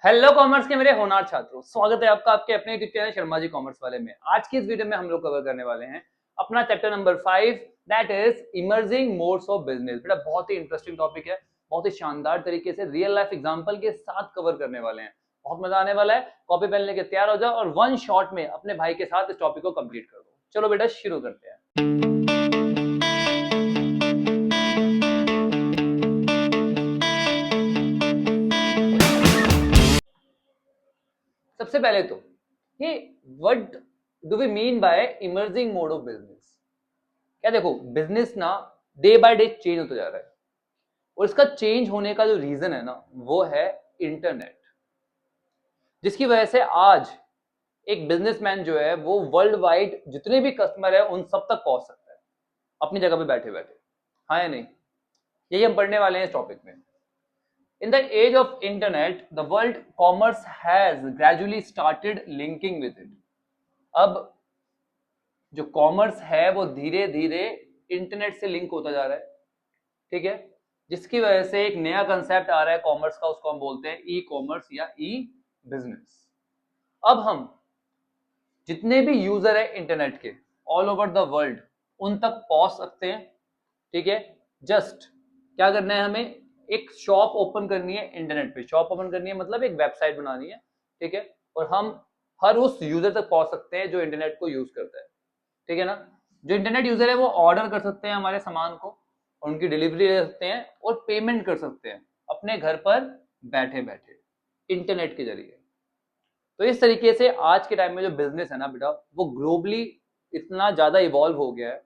Hello commerce के मेरे होनहार छात्रों, स्वागत है आपका आपके अपने YouTube channel Sharma ji commerce वाले में। आज की इस वीडियो में हम लोग कवर करने वाले हैं अपना chapter number 5, that is emerging modes of business. बेटा बहुत ही इंटरेस्टिंग टॉपिक है, बहुत ही शानदार तरीके से रियल लाइफ एग्जांपल के साथ कवर करने वाले हैं। बहुत मजा आने वाला है। कॉपी पेन लेके तैयार हो जाओ और वन शॉट में अपने भाई के साथ इस टॉपिक को कंप्लीट कर दो। चलो बेटा शुरू करते हैं। सबसे पहले तो ये what do we mean by emerging mode of business. क्या देखो, बिजनेस ना डे बाय डे चेंज होता जा रहा है और इसका चेंज होने का जो रीजन है ना वो है इंटरनेट, जिसकी वजह से आज एक बिजनेसमैन जो है वो वर्ल्ड वाइड जितने भी कस्टमर है उन सब तक पहुंच सकता है अपनी जगह पे बैठे बैठे। हाँ या नहीं? यही हम पढ़ने वाले हैं इस टॉपिक में। In the age of internet, the world commerce has gradually started linking with it. अब जो कॉमर्स है वो धीरे धीरे इंटरनेट से लिंक होता जा रहा है, ठीक है, जिसकी वजह से एक नया कंसेप्ट आ रहा है कॉमर्स का, उसको हम बोलते हैं ई कॉमर्स या ई बिजनेस। अब हम जितने भी यूजर है इंटरनेट के ऑल ओवर द वर्ल्ड उन तक पहुंच सकते हैं, ठीक है। जस्ट क्या करना है, हमें एक शॉप ओपन करनी है इंटरनेट पे। शॉप ओपन करनी है मतलब एक वेबसाइट बनानी है, ठीक है, और हम हर उस यूजर तक पहुंच सकते हैं जो इंटरनेट को यूज करता है, ठीक है ना। जो इंटरनेट यूजर है वो ऑर्डर कर सकते हैं हमारे सामान को और उनकी डिलीवरी ले सकते हैं और पेमेंट कर सकते हैं अपने घर पर बैठे बैठे इंटरनेट के जरिए। तो इस तरीके से आज के टाइम में जो बिजनेस है ना बेटा वो ग्लोबली इतना ज्यादा इवॉल्व हो गया है,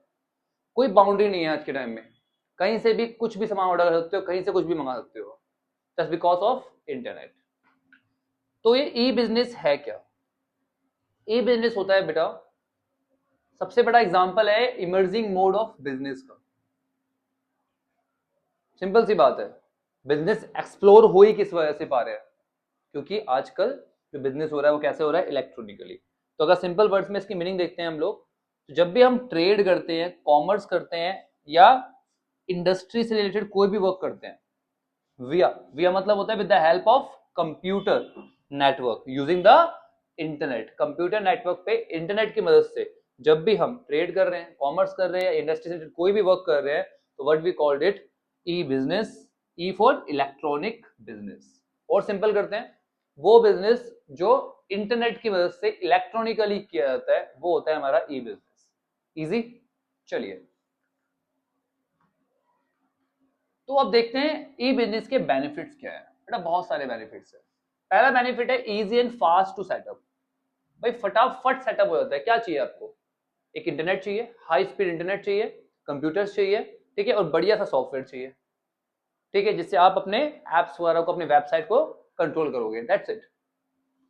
कोई बाउंड्री नहीं है आज के टाइम में। कहीं से भी कुछ भी सामान ऑर्डर कर सकते हो, कहीं से कुछ भी मंगा सकते हो, जस्ट बिकॉज ऑफ इंटरनेट। तो ये ई बिजनेस है क्या? ई बिजनेस होता है बेटा, सबसे बड़ा एग्जांपल है इमर्जिंग मोड ऑफ बिजनेस का। सिंपल सी बात है, बिजनेस एक्सप्लोर हो ही किस वजह से पा रहे हैं, क्योंकि आजकल जो बिजनेस हो रहा है वो कैसे हो रहा है, इलेक्ट्रॉनिकली। तो अगर सिंपल वर्ड्स में इसकी मीनिंग देखते हैं हम लोग, तो जब भी हम ट्रेड करते हैं, कॉमर्स करते हैं या इंडस्ट्री से रिलेटेड कोई भी वर्क करते हैं, विया विया मतलब होता है with the help of computer network using the internet. Computer network पे इंटरनेट की मदद से जब भी हम ट्रेड कर रहे हैं, कॉमर्स कर रहे हैं, इंडस्ट्री से कोई भी वर्क कर रहे हैं, तो what we called it e business. E for electronic business. और सिंपल करते हैं, वो बिजनेस जो इंटरनेट की मदद से इलेक्ट्रॉनिकली किया जाता है वो होता है हमारा ई बिजनेस। इजी। चलिए तो अब देखते हैं ई बिजनेस के बेनिफिट्स क्या है। बेटा बहुत सारे बेनिफिट्स है। पहला बेनिफिट है easy and fast to setup. भाई फटाफट सेटअप हो जाता है। क्या चाहिए आपको? एक इंटरनेट चाहिए, हाई स्पीड इंटरनेट चाहिए, कंप्यूटर्स चाहिए, ठीक है, और बढ़िया सा सॉफ्टवेयर चाहिए, ठीक है, जिससे आप अपने एप्स वगैरह को, अपनी वेबसाइट को कंट्रोल करोगे। That's it.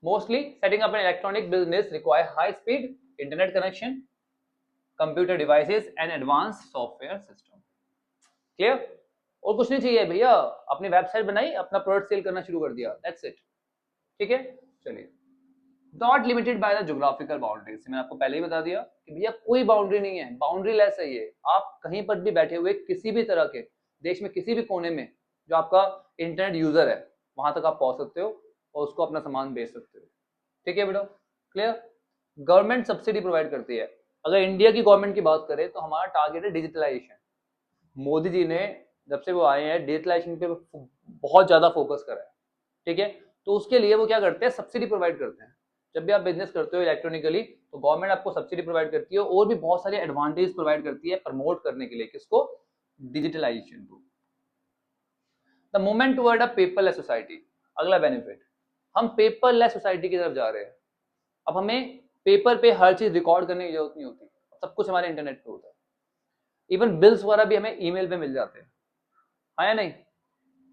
Mostly setting up an electronic business require high speed internet connection, computer devices and advance software system. Clear? और कुछ नहीं चाहिए भैया, अपनी वेबसाइट बनाई, अपना प्रोडक्ट सेल करना शुरू कर दिया, दैट्स इट, ठीक है। चलिए, not limited by the geographical boundaries. मैंने आपको पहले ही बता दिया कि भैया कोई बाउंड्री नहीं है, बाउंड्री लेस है ये। आप कहीं पर भी बैठे हुए किसी भी तरह के देश में किसी भी कोने में जो आपका इंटरनेट यूजर है वहां तक आप पहुंच सकते हो और उसको अपना सामान बेच सकते हो, ठीक है बेटा। क्लियर? गवर्नमेंट सब्सिडी प्रोवाइड करती है। अगर इंडिया की गवर्नमेंट की बात करें तो हमारा टारगेट है डिजिटलाइजेशन। मोदी जी ने जब से वो आए हैं डिजिटलाइजेशन पे बहुत ज्यादा फोकस करा है, ठीक है। तो उसके लिए वो क्या करते हैं, सब्सिडी प्रोवाइड करते हैं। जब भी आप बिजनेस करते हो इलेक्ट्रॉनिकली तो गवर्नमेंट आपको सब्सिडी प्रोवाइड करती है और भी बहुत सारे एडवांटेज प्रोवाइड करती है प्रमोट करने के लिए। किसको? डिजिटलाइजेशन को। The movement toward a paperless society. अगला बेनिफिट, हम पेपरलेस सोसाइटी की तरफ जा रहे हैं। अब हमें पेपर पे हर चीज रिकॉर्ड करने की जरूरत नहीं होती, सब कुछ हमारे इंटरनेट पे होता है। इवन बिल्स वगैरह भी हमें ईमेल पे मिल जाते हैं, हाँ या नहीं?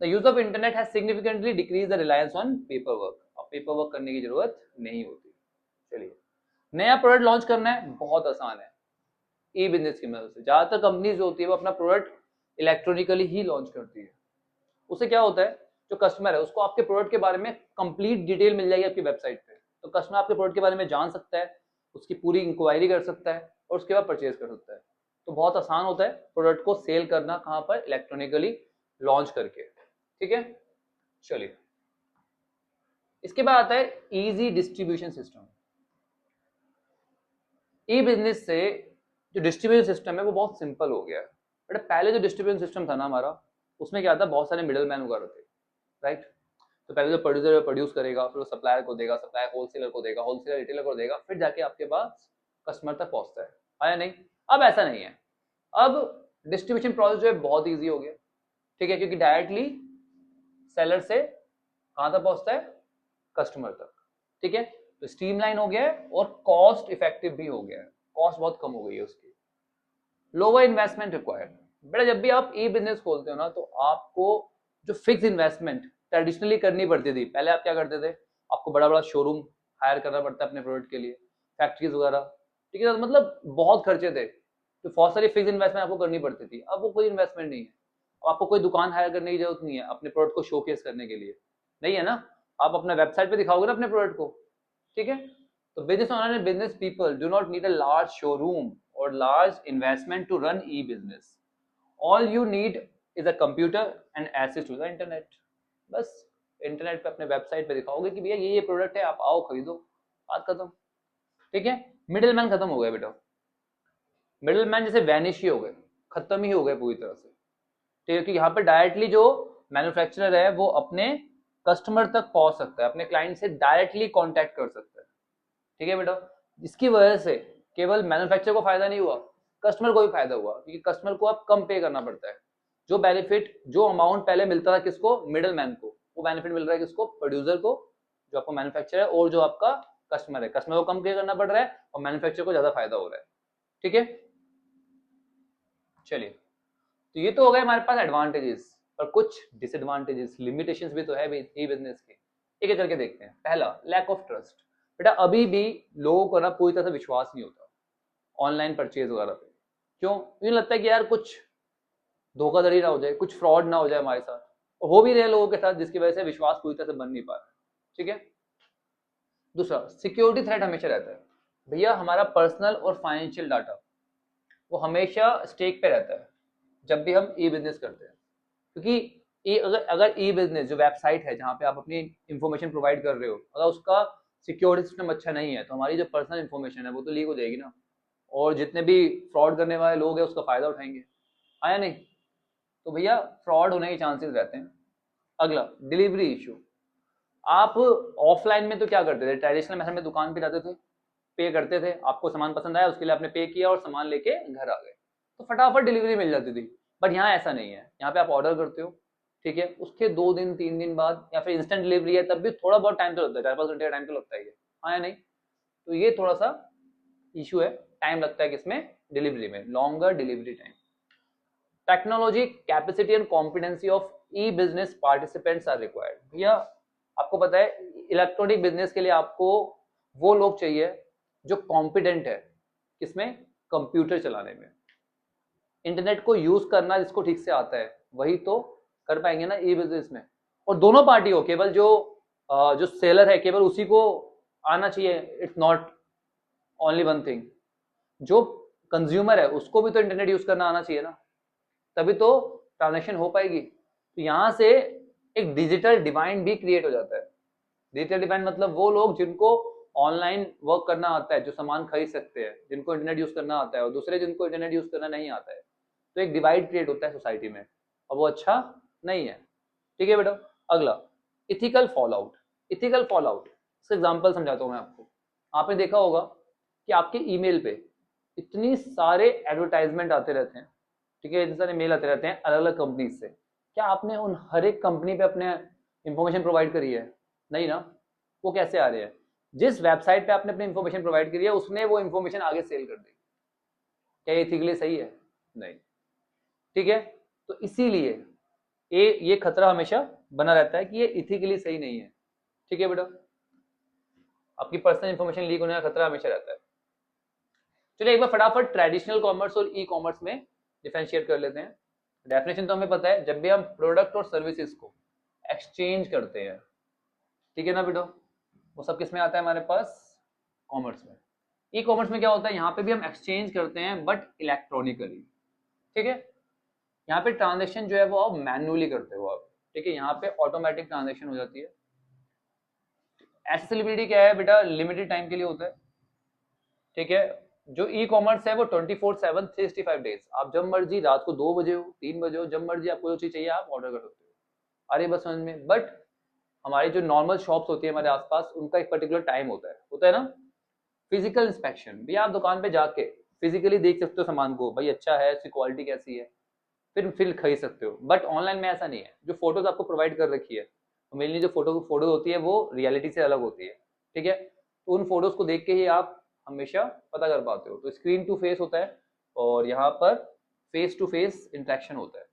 The use of internet has significantly decrease the reliance on paper work. अब पेपर वर्क करने की जरूरत नहीं होती। चलिए, नया प्रोडक्ट लॉन्च करना है, बहुत आसान है ई बिजनेस की मदद से। ज्यादातर कंपनीज जो होती है वो अपना प्रोडक्ट इलेक्ट्रॉनिकली ही लॉन्च करती है। उससे क्या होता है, जो कस्टमर है उसको आपके प्रोडक्ट के बारे में कंप्लीट डिटेल मिल जाएगी आपकी वेबसाइट पे। तो कस्टमर आपके प्रोडक्ट के बारे में जान सकता है, उसकी पूरी इंक्वायरी कर सकता है और उसके बाद परचेज कर सकता है। तो बहुत आसान होता है प्रोडक्ट को सेल करना, कहाँ पर? इलेक्ट्रॉनिकली लॉन्च करके, ठीक है। चलिए, इसके बाद आता है इजी डिस्ट्रीब्यूशन सिस्टम। ई बिजनेस से जो डिस्ट्रीब्यूशन सिस्टम है वो बहुत सिंपल हो गया है। बट पहले जो डिस्ट्रीब्यूशन सिस्टम था ना हमारा, उसमें क्या था, बहुत सारे मिडल मैन वगैरह थे, राइट। तो पहले जो प्रोड्यूसर प्रोड्यूस करेगा, फिर वो सप्लायर को देगा, सप्लायर होलसेलर को देगा, होलसेलर रिटेलर को देगा, फिर जाके आपके पास कस्टमर तक पहुंचता है। आया नहीं? अब ऐसा नहीं है। अब डिस्ट्रीब्यूशन प्रोसेस जो है बहुत ईजी हो गया, ठीक है, क्योंकि डायरेक्टली सेलर से कहाँ तक पहुंचता है, कस्टमर तक, ठीक है। तो स्ट्रीमलाइन हो गया है और कॉस्ट इफेक्टिव भी हो गया है, कॉस्ट बहुत कम हो गई है उसकी। Lower investment required. बेटा जब भी आप ई बिजनेस खोलते हो ना, तो आपको जो फिक्स इन्वेस्टमेंट ट्रेडिशनली करनी पड़ती थी, पहले आप क्या करते थे, आपको बड़ा बड़ा शोरूम हायर करना पड़ता है अपने प्रोडक्ट के लिए, फैक्ट्रीज वगैरह, ठीक है, मतलब बहुत खर्चे थे, तो बहुत सारी फिक्स इन्वेस्टमेंट आपको करनी पड़ती थी। अब वो कोई इन्वेस्टमेंट नहीं है, अब आपको कोई दुकान हायर करने की जरूरत नहीं है अपने प्रोडक्ट को शोकेस करने के लिए, नहीं है ना, आप अपना वेबसाइट पे दिखाओगे ना अपने प्रोडक्ट को, ठीक है। तो business owner and business people do not need a large showroom or large investment to run e-business. All you need is a computer and access to the internet. बस इंटरनेट पे अपने वेबसाइट पे दिखाओगे कि भैया ये प्रोडक्ट है, आप आओ खरीदो, बात खत्म, ठीक है। मिडिल मैन खत्म हो गया बेटा, मिडिल मैन जैसे वैनिश ही हो गए, खत्म ही हो गए पूरी तरह से, ठीक है, क्योंकि यहाँ पे डायरेक्टली जो मैन्युफैक्चरर है वो अपने कस्टमर तक पहुंच सकता है, अपने क्लाइंट से डायरेक्टली कॉन्टैक्ट कर सकता है, ठीक है बेटा। इसकी वजह से केवल मैन्युफैक्चरर को फायदा नहीं हुआ, कस्टमर को भी फायदा हुआ, क्योंकि कस्टमर को अब कम पे करना पड़ता है। जो बेनिफिट, जो अमाउंट पहले मिलता था किसको, मिडिल मैन को, वो बेनिफिट मिल रहा है किसको, प्रोड्यूसर को, जो आपको मैन्युफैक्चरर है, और जो आपका कस्टमर है, कस्टमर को कम पे करना पड़ रहा है और मैन्युफैक्चरर को ज्यादा फायदा हो रहा है, ठीक है। चलिए, तो ये तो हो गए हमारे पास एडवांटेजेस, पर कुछ डिसएडवांटेजेस, लिमिटेशंस भी तो है ई बिजनेस के, एक एक करके देखते हैं। पहला, लैक ऑफ ट्रस्ट। बेटा अभी भी लोगों को ना पूरी तरह से विश्वास नहीं होता ऑनलाइन परचेज वगैरह पे। क्यों? मुझे लगता है कि यार कुछ धोखाधड़ी ना हो जाए, कुछ फ्रॉड ना हो जाए हमारे साथ, और हो भी रहे लोगों के साथ, जिसकी वजह से विश्वास पूरी तरह से बन नहीं पा रहा है, ठीक है। दूसरा, सिक्योरिटी थ्रेट हमेशा रहता है। भैया हमारा पर्सनल और फाइनेंशियल डाटा वो हमेशा स्टेक पे रहता है जब भी हम ई बिजनेस करते हैं, क्योंकि अगर ई बिजनेस जो वेबसाइट है जहाँ पे आप अपनी इंफॉर्मेशन प्रोवाइड कर रहे हो, अगर उसका सिक्योरिटी सिस्टम अच्छा नहीं है, तो हमारी जो पर्सनल इंफॉर्मेशन है वो तो लीक हो जाएगी ना, और जितने भी फ्रॉड करने वाले लोग हैं उसका फायदा उठाएंगे, आया नहीं? तो भैया फ्रॉड होने के चांसेस रहते हैं। अगला, डिलीवरी इशू। आप ऑफलाइन में तो क्या करते थे, ट्रेडिशनल मेथड में दुकान पे जाते थे, पे करते थे, आपको सामान पसंद आया उसके लिए आपने पे किया और सामान लेके घर आ गए, तो फटाफट डिलीवरी मिल जाती थी। बट यहाँ ऐसा नहीं है, यहाँ पे आप ऑर्डर करते हो, ठीक है, उसके 2 दिन 3 दिन बाद, या फिर इंस्टेंट डिलीवरी है तब भी थोड़ा बहुत टाइम तो लगता है, 4-5 घंटे का टाइम तो लगता ही है, हाँ या नहीं? तो ये थोड़ा सा इशू है, टाइम लगता है किसमें, डिलीवरी में, longer delivery time. Technology capacity and competency of e business participants are required. भैया आपको पता है इलेक्ट्रॉनिक बिजनेस के लिए आपको वो लोग चाहिए जो कॉम्पिटेंट है किसमें, कंप्यूटर चलाने में, इंटरनेट को यूज करना जिसको ठीक से आता है वही तो कर पाएंगे ना ई बिजनेस में। और दोनों पार्टी हो, केवल जो सेलर है केवल उसी को आना चाहिए, it's not only one thing, जो कंज्यूमर है उसको भी तो इंटरनेट यूज करना आना चाहिए ना, तभी तो ट्रांजेक्शन हो पाएगी। तो यहाँ से एक डिजिटल डिवाइड भी क्रिएट हो जाता है। डिजिटल डिवाइड मतलब वो लोग जिनको ऑनलाइन वर्क करना आता है, जो सामान खरीद सकते हैं, जिनको इंटरनेट यूज करना आता है, और दूसरे जिनको इंटरनेट यूज करना नहीं आता है, तो एक डिवाइड क्रिएट होता है सोसाइटी में, और वो अच्छा नहीं है, ठीक है बेटा। अगला, ethical fall out. Ethical fall out, इसका एग्जाम्पल समझाता हूँ मैं आपको। आपने देखा होगा कि आपके ईमेल पे इतनी सारे एडवर्टाइजमेंट आते रहते हैं, ठीक है, इतने सारे मेल आते रहते हैं अलग अलग कंपनी से, क्या आपने उन हर एक कंपनी पे अपने इंफॉर्मेशन प्रोवाइड करी है? नहीं ना। वो कैसे आ रहे हैं, जिस वेबसाइट पे आपने अपनी इंफॉर्मेशन प्रोवाइड करी है उसने वो इंफॉर्मेशन आगे सेल कर दी, क्या ये इथिकली सही है? नहीं, ठीक है। तो इसीलिए ये खतरा हमेशा बना रहता है कि ये इथिकली सही नहीं है, ठीक है बेटा, आपकी पर्सनल इंफॉर्मेशन लीक होने का खतरा हमेशा रहता है। चलिए एक बार फटाफट ट्रेडिशनल कॉमर्स और ई कॉमर्स में डिफरेंशिएट कर लेते हैं। डेफिनेशन तो हमें पता है, जब भी हम प्रोडक्ट और सर्विसेज को एक्सचेंज करते हैं, ठीक है ना बेटा, वो सब किस में आता है हमारे पास, कॉमर्स में। ई कॉमर्स में क्या होता है, यहाँ पे भी हम एक्सचेंज करते हैं बट इलेक्ट्रॉनिकली, ठीक है। यहाँ पे ट्रांजेक्शन जो है वो आप मैन्युअली करते हो आप, ठीक है, यहाँ पे ऑटोमेटिक ट्रांजेक्शन हो जाती है। एक्सेसिबिलिटी क्या है बेटा, लिमिटेड टाइम के लिए होता है, ठीक है। जो ई कॉमर्स है वो 24/7 365 डेज, आप जब मर्जी रात को 2 बजे हो 3 बजे हो, जब मर्जी आपको जो चीज चाहिए आप ऑर्डर कर सकते हो। आ रही है बस समझ में। बट हमारी जो नॉर्मल शॉप्स होती है हमारे आसपास, उनका एक पर्टिकुलर टाइम होता है ना। फिजिकल इंस्पेक्शन भी, आप दुकान पे जाके फिजिकली देख सकते हो सामान को, भाई अच्छा है, इसकी क्वालिटी कैसी है, फिर खरीद सकते हो। बट ऑनलाइन में ऐसा नहीं है, जो फोटोज आपको प्रोवाइड कर रखी है, मेनली जो फोटो होती है वो रियलिटी से अलग होती है, ठीक है। तो उन फोटोज को देख के ही आप हमेशा पता कर पाते हो। तो स्क्रीन टू फेस होता है और यहाँ पर फेस टू फेस इंटरेक्शन होता है,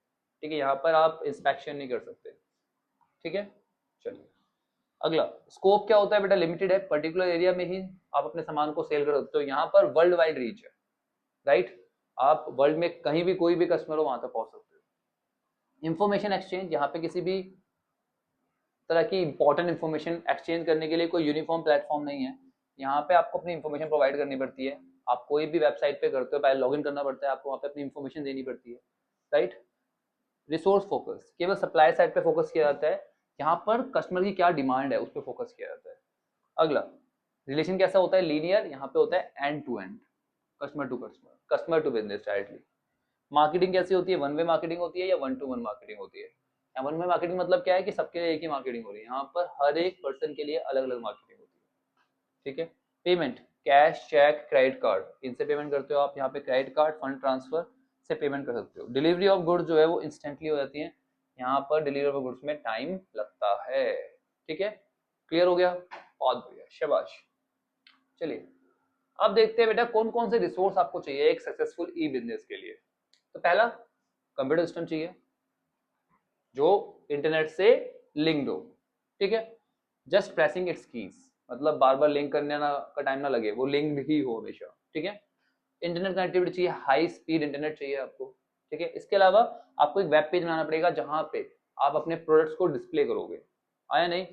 ठीक है। यहाँ पर आप इंस्पेक्शन नहीं कर सकते, ठीक है। चलिए अगला, स्कोप क्या होता है बेटा, लिमिटेड है, पर्टिकुलर एरिया में ही आप अपने सामान को सेल कर सकते हो। यहाँ पर वर्ल्ड वाइड रीच है, राइट, आप वर्ल्ड में कहीं भी कोई भी कस्टमर हो वहां तक पहुंच सकते हो। इंफॉर्मेशन एक्सचेंज, यहाँ पे किसी भी तरह की इंपॉर्टेंट इन्फॉर्मेशन एक्सचेंज करने के लिए कोई यूनिफॉर्म प्लेटफॉर्म नहीं है। यहाँ पे आपको अपनी इन्फॉर्मेशन प्रोवाइड करनी पड़ती है। आप कोई भी वेबसाइट पे करते हो, पहले लॉगिन करना पड़ता है आपको, वहाँ पे अपनी इन्फॉर्मेशन देनी पड़ती है, राइट। रिसोर्स फोकस, केवल सप्लाई साइड पे फोकस किया जाता है, यहाँ पर कस्टमर की क्या डिमांड है उस पर फोकस किया जाता है। अगला, रिलेशन कैसा होता है, लीनियर, यहाँ पे होता है end to end, customer to customer, customer to business directly. Marketing कैसी होती है, वन वे मार्केटिंग होती है या वन टू वन मार्केटिंग होती है। वन वे मार्केटिंग मतलब क्या है कि सबके लिए एक ही मार्केटिंग हो रही है, यहाँ पर हर एक पर्सन के लिए अलग अलग मार्केटिंग होती है, ठीक है। Payment, cash, cheque, credit card, इनसे पेमेंट करते हो आप। यहाँ पे क्रेडिट कार्ड, फंड ट्रांसफर से पेमेंट कर सकते हो। डिलीवरी ऑफ गुड्स जो है वो इंस्टेंटली हो जाती है, यहाँ पर डिलीवरी ऑफ गुड्स में टाइम लगता है, ठीक है। क्लियर हो गया, बहुत बढ़िया, शाबाश। चलिए अब देखते हैं बेटा कौन कौन से रिसोर्स आपको चाहिए एक सक्सेसफुल ई बिजनेस के लिए। तो पहला, कंप्यूटर सिस्टम चाहिए जो इंटरनेट से लिंक्ड हो, ठीक है। जस्ट प्रेसिंग इट्स कीज, मतलब बार बार लिंक करने का टाइम ना लगे, वो लिंक्ड ही हो हमेशा, ठीक है। इंटरनेट कनेक्टिविटी चाहिए, हाई स्पीड इंटरनेट चाहिए आपको, ठीक है। इसके अलावा आपको एक वेब पेज बनाना पड़ेगा जहां पे आप अपने प्रोडक्ट्स को डिस्प्ले करोगे, आया नहीं,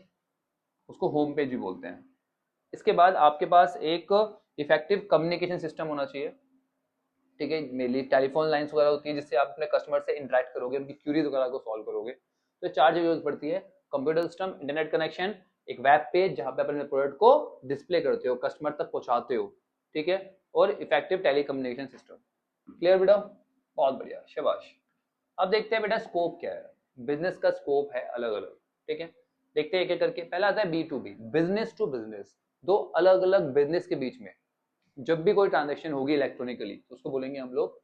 उसको होम पेज भी बोलते हैं। इसके बाद आपके पास एक इफेक्टिव कम्युनिकेशन सिस्टम होना चाहिए, ठीक है। मेनली टेलीफोन लाइंस वगैरह होती है जिससे आप अपने कस्टमर से इंटरेक्ट करोगे, उनकी क्यूरीज वगैरह को सॉल्व करोगे। तो 4 जगह जरूरत पड़ती है, कंप्यूटर सिस्टम, इंटरनेट कनेक्शन, एक वेब पेज जहां पे अपने प्रोडक्ट को डिस्प्ले करते हो, कस्टमर तक पहुंचाते हो, ठीक है, और इफेक्टिव टेलीकम्युनिकेशन सिस्टम। क्लियर बेटा, बहुत बढ़िया, शाबाश। अब देखते हैं बेटा स्कोप क्या है, बिजनेस का स्कोप है अलग अलग, ठीक है। देखते हैं एक एक करके। पहला आता है B2B, बिजनेस टू बिजनेस, दो अलग अलग बिजनेस के बीच में जब भी कोई ट्रांजेक्शन होगी इलेक्ट्रॉनिकली तो उसको बोलेंगे हम लोग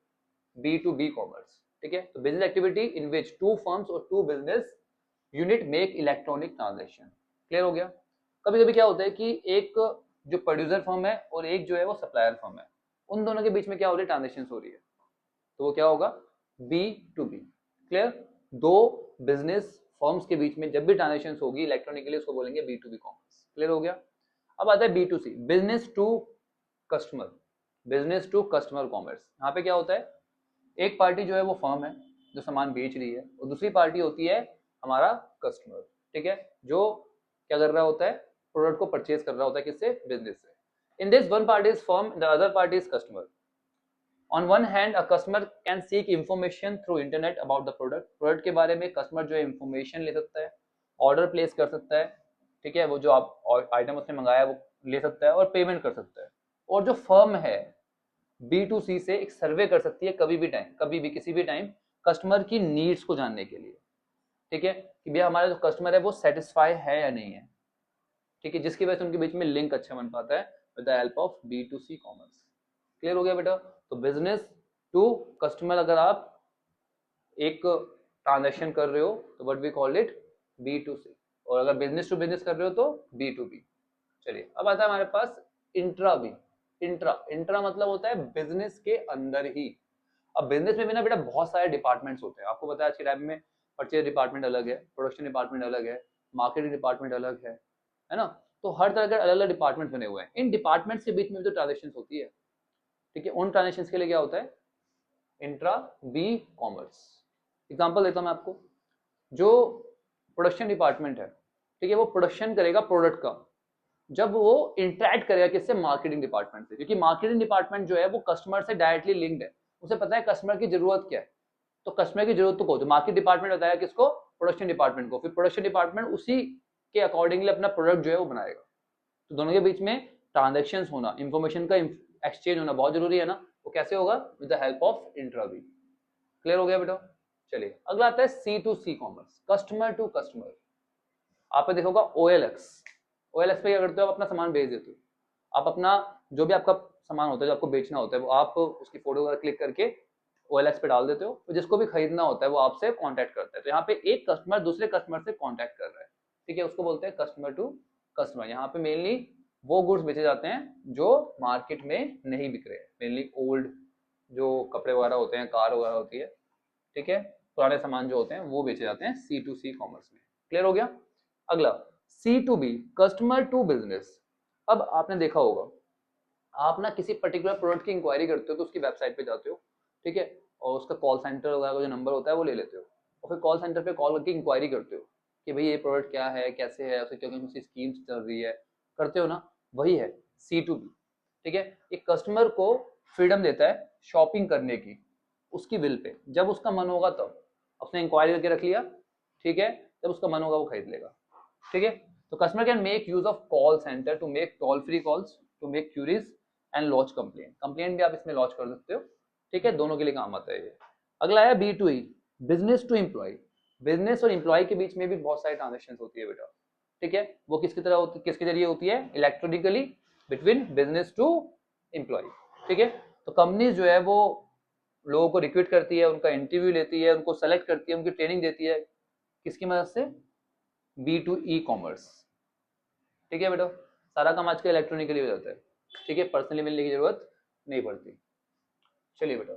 B2B कॉमर्स, ठीक है। तो business activity in which two firms और two business unit make electronic transaction. Clear हो गया। कभी कभी क्या होता है कि एक जो प्रोड्यूसर फर्म है और एक जो है वो सप्लायर फर्म है, उन दोनों के बीच में क्या हो रही है, ट्रांजेक्शन हो रही है, तो वो क्या होगा, B2B। क्लियर, दो बिजनेस फर्म्स के बीच में जब भी ट्रांजेक्शन होगी इलेक्ट्रॉनिकली उसको बोलेंगे B2B कॉमर्स। क्लियर हो गया। अब आता है B2C, business to customer, business to customer commerce. यहाँ पे क्या होता है, एक पार्टी जो है वो फर्म है जो सामान बेच रही है और दूसरी पार्टी होती है हमारा कस्टमर, ठीक है, जो क्या कर रहा होता है, प्रोडक्ट को परचेज कर रहा होता है, किससे, बिजनेस से। In this one party is firm, the other party is customer. On one hand a customer can seek information through internet about the product, product के बारे में कस्टमर जो है इंफॉर्मेशन ले सकता है, ऑर्डर प्लेस कर सकता है, ठीक है, वो जो आप आइटम उसने मंगाया वो ले सकता है और पेमेंट कर सकता है। और जो फर्म है B2C से एक सर्वे कर सकती है कभी भी टाइम, कभी भी किसी भी टाइम, कस्टमर की नीड्स को जानने के लिए, ठीक है, कि भैया हमारा जो कस्टमर है वो सेटिस्फाई है या नहीं है, ठीक है, जिसकी वजह से उनके बीच में लिंक अच्छा बन पाता है with the help of B2C commerce. Clear हो गया बेटा। तो बिजनेस टू कस्टमर अगर आप एक ट्रांजेक्शन कर रहे हो तो what we call it B2C, और अगर बिजनेस टू बिजनेस कर रहे हो तो B2B। चलिए अब आता है हमारे पास इंट्रा भी। इंट्रा मतलब होता है बिजनेस के अंदर ही। अब बिजनेस में भी ना बेटा बहुत सारे डिपार्टमेंट्स होते हैं, आपको पता है आज के टाइम में परचेज डिपार्टमेंट अलग है, प्रोडक्शन डिपार्टमेंट अलग है, मार्केटिंग डिपार्टमेंट अलग है ना। तो हर तरह के अलग अलग डिपार्टमेंट बने हुए हैं, इन डिपार्टमेंट्स के बीच में जो ट्रांजेक्शन होती है, ठीक है, उन ट्रांजेक्शन के लिए क्या होता है, इंट्रा बी कॉमर्स। एग्जाम्पल देता हूं मैं आपको, जो प्रोडक्शन डिपार्टमेंट है, ठीक है, वो प्रोडक्शन करेगा प्रोडक्ट का, जब वो इंटरेक्ट करेगा किससे, मार्केटिंग डिपार्टमेंट से, क्योंकि मार्केटिंग डिपार्टमेंट जो है वो कस्टमर से डायरेक्टली लिंक्ड है, उसे पता है कस्टमर की जरूरत क्या है। तो कस्टमर की जरूरत को जो मार्केट डिपार्टमेंट बताया किसको, प्रोडक्शन डिपार्टमेंट को, फिर प्रोडक्शन डिपार्टमेंट उसी के अकॉर्डिंगली अपना प्रोडक्ट जो है वो बनाएगा। तो दोनों के बीच में ट्रांजेक्शन होना, इंफॉर्मेशन का एक्सचेंज होना बहुत जरूरी है ना। वो कैसे होगा? With the help of intra-we. Clear हो गया बेटा? चलिए अगला आता है C2C commerce, customer to customer. आपने देखा होगा OLX। OLX पे क्या करते हो? आप अपना सामान भेज देते हो। आप अपना जो भी आपका सामान होता है, जो आपको बेचना होता है, वो आप उसकी फोटो वगैरह क्लिक करके OLX पे डाल देते हो, तो जिसको भी खरीदना होता है वो आपसे कांटेक्ट करता है। तो यहाँ पे एक कस्टमर दूसरे कस्टमर से कांटेक्ट कर रहा है, ठीक है, उसको बोलते हैं कस्टमर टू कस्टमर। यहाँ पे मेनली वो गुड्स बेचे जाते हैं जो मार्केट में नहीं बिक रहे हैं, मेनली ओल्ड जो कपड़े वगैरह होते हैं, कार वगैरह होती है, ठीक है, पुराने सामान जो होते हैं वो बेचे जाते हैं C2C कॉमर्स में। क्लियर हो गया? अगला C2B, कस्टमर टू बिजनेस। अब आपने देखा होगा, आप ना किसी पर्टिकुलर प्रोडक्ट की इंक्वायरी करते हो तो उसकी वेबसाइट पे जाते हो, ठीक है, और उसका कॉल सेंटर वगैरह का जो नंबर होता है वो ले लेते हो, और फिर कॉल सेंटर पे कॉल करके इंक्वायरी करते हो कि भाई ये प्रोडक्ट क्या है, कैसे है, उसे क्योंकि उसकी स्कीम्स चल रही है, करते हो ना, वही है C2B। ठीक है, एक कस्टमर को फ्रीडम देता है शॉपिंग करने की, उसकी विल पे, जब उसका मन होगा तब उसने इंक्वायरी करके रख लिया, ठीक है, जब उसका मन होगा वो खरीद लेगा। ठीक है, तो customer can make use of call centre to make toll free calls, to make queries and launch complaint. Complaint भी आप इसमें लॉन्च कर सकते हो, ठीक है, दोनों के लिए काम आता है ये। अगला है B2E, business to employ. Business और एम्प्लॉय के बीच में भी बहुत सारी ट्रांजेक्शन होती है बेटा, ठीक है, वो किसकी तरह होती, किसके जरिए होती है? Electronically between business to employ. ठीक है, तो कंपनी जो है वो लोगों को रिक्रूट करती है, उनका इंटरव्यू लेती है, उनको सेलेक्ट करती है, उनकी ट्रेनिंग देती है, किसकी मदद से? B2E commerce. ठीक है बेटा, सारा काम आजकल इलेक्ट्रॉनिकली हो जाता है, ठीक है, पर्सनली मिलने की जरूरत नहीं पड़ती। चलिए बेटा,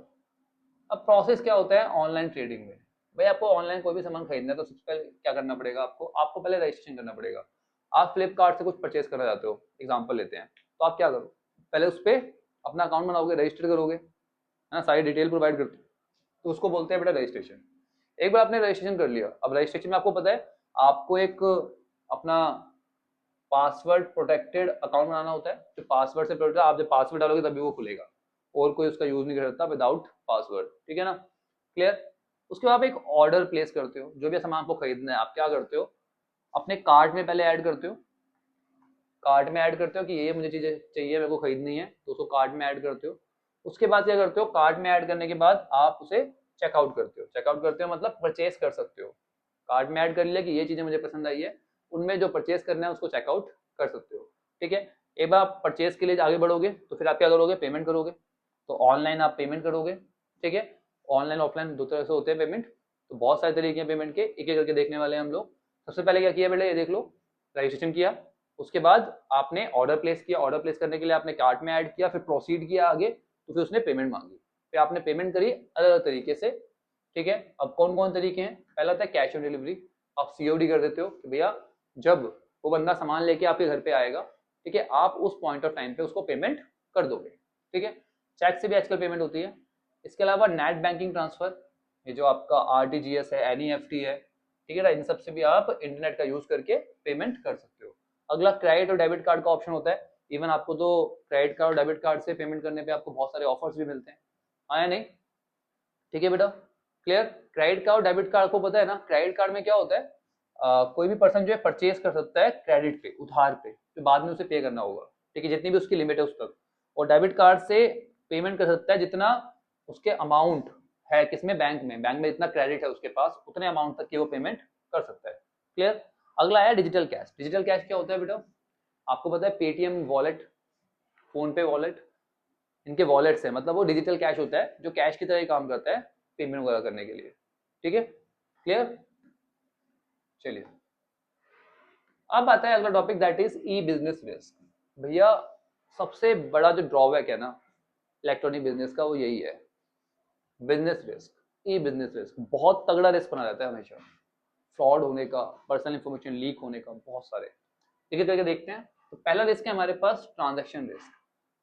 अब प्रोसेस क्या होता है ऑनलाइन ट्रेडिंग में? भाई आपको ऑनलाइन कोई भी सामान खरीदना है तो सबसे पहले क्या करना पड़ेगा? आपको पहले रजिस्ट्रेशन करना पड़ेगा। आप फ्लिपकार्ट से कुछ परचेज करना चाहते हो, एग्जांपल लेते हैं, तो आप क्या करो, पहले उस पर अपना अकाउंट बनाओगे, रजिस्टर करोगे, है ना, सारी डिटेल प्रोवाइड करते हो, तो उसको बोलते हैं बेटा रजिस्ट्रेशन। एक बार आपने रजिस्ट्रेशन कर लिया, अब रजिस्ट्रेशन में आपको पता है आपको एक अपना पासवर्ड प्रोटेक्टेड अकाउंट बनाना होता है, जो पासवर्ड से प्रोटेक्टेड, आप जब पासवर्ड डालोगे तभी वो खुलेगा, और कोई उसका यूज नहीं कर सकता विदाउट पासवर्ड। ठीक है ना? क्लियर? उसके बाद आप एक ऑर्डर प्लेस करते हो, जो भी सामान आपको खरीदना है, आप क्या करते हो, अपने कार्ट में पहले ऐड करते हो, कार्ट में ऐड करते हो कि ये मुझे चीजें चाहिए, मेरे को खरीदनी है, तो उसको कार्ट में ऐड करते हो। उसके बाद क्या करते हो, कार्ट में ऐड करने के बाद आप उसे चेकआउट करते हो। चेकआउट करते हो मतलब परचेस कर सकते हो, कार्ट में ऐड कर लिया कि ये चीजें मुझे पसंद आई है, उनमें जो परचेस करना है उसको चेकआउट कर सकते हो। ठीक है, एक बार आप परचेस के लिए आगे बढ़ोगे तो फिर आप क्या करोगे, पेमेंट करोगे, तो ऑनलाइन आप पेमेंट करोगे। ठीक है, ऑनलाइन ऑफलाइन दो तरह से होते हैं पेमेंट, तो बहुत सारे तरीके हैं पेमेंट के, एक एक करके देखने वाले हैं हम लोग। सबसे पहले क्या किया बेटा, ये देख लो, रजिस्ट्रेशन किया, उसके बाद आपने ऑर्डर प्लेस किया, ऑर्डर प्लेस करने के लिए आपने कार्ट में ऐड किया, फिर प्रोसीड किया आगे, तो फिर उसने पेमेंट मांगी, फिर आपने पेमेंट करी अलग अलग तरीके से। ठीक है, अब कौन कौन तरीके हैं? पहला था कैश ऑन डिलीवरी, आप COD कर देते हो कि भैया जब वो बंदा सामान लेके आपके घर पे आएगा, ठीक है, आप उस पॉइंट ऑफ टाइम पे उसको पेमेंट कर दोगे। ठीक है, चेक से भी आजकल पेमेंट होती है। इसके अलावा नेट बैंकिंग ट्रांसफर, ये जो आपका RTGS है, NEFT है, ठीक है ना, इन सब से भी आप इंटरनेट का यूज करके पेमेंट कर सकते हो। अगला क्रेडिट और डेबिट कार्ड का ऑप्शन होता है, इवन आपको तो क्रेडिट कार्ड और डेबिट कार्ड से पेमेंट करने पे आपको बहुत सारे ऑफर्स भी मिलते हैं, आया नहीं? ठीक है बेटा, क्लियर? क्रेडिट कार्ड और डेबिट कार्ड को पता है ना, क्रेडिट कार्ड में क्या होता है, कोई भी पर्सन जो है परचेज कर सकता है क्रेडिट पे, उधार पे, तो बाद में उसे पे करना होगा, ठीक है, जितनी भी उसकी लिमिट है उस तक। और डेबिट कार्ड से पेमेंट कर सकता है जितना उसके अमाउंट है, किसमें? बैंक में, बैंक में जितना क्रेडिट है उसके पास उतने अमाउंट तक की वो पेमेंट कर सकता है। क्लियर? अगला है डिजिटल कैश। डिजिटल कैश क्या होता है बेटा? आपको पता है पेटीएम वॉलेट, फोन पे वॉलेट, इनके वॉलेट्स है, मतलब वो डिजिटल कैश होता है जो कैश की तरह ही काम करता है पेमेंट वगैरह करने के लिए। ठीक है, क्लियर? चलिए अब आता है अगला topic, that is E business risk. भैया सबसे बड़ा जो ड्रॉबैक है ना इलेक्ट्रॉनिक बिजनेस का, वो यही है बिजनेस रिस्क। ई बिजनेस रिस्क बहुत तगड़ा रिस्क बना रहता है हमेशा, फ्रॉड होने का, पर्सनल इंफॉर्मेशन लीक होने का, बहुत सारे। ठीक है, करके देखते हैं। तो पहला रिस्क है हमारे पास ट्रांजैक्शन रिस्क।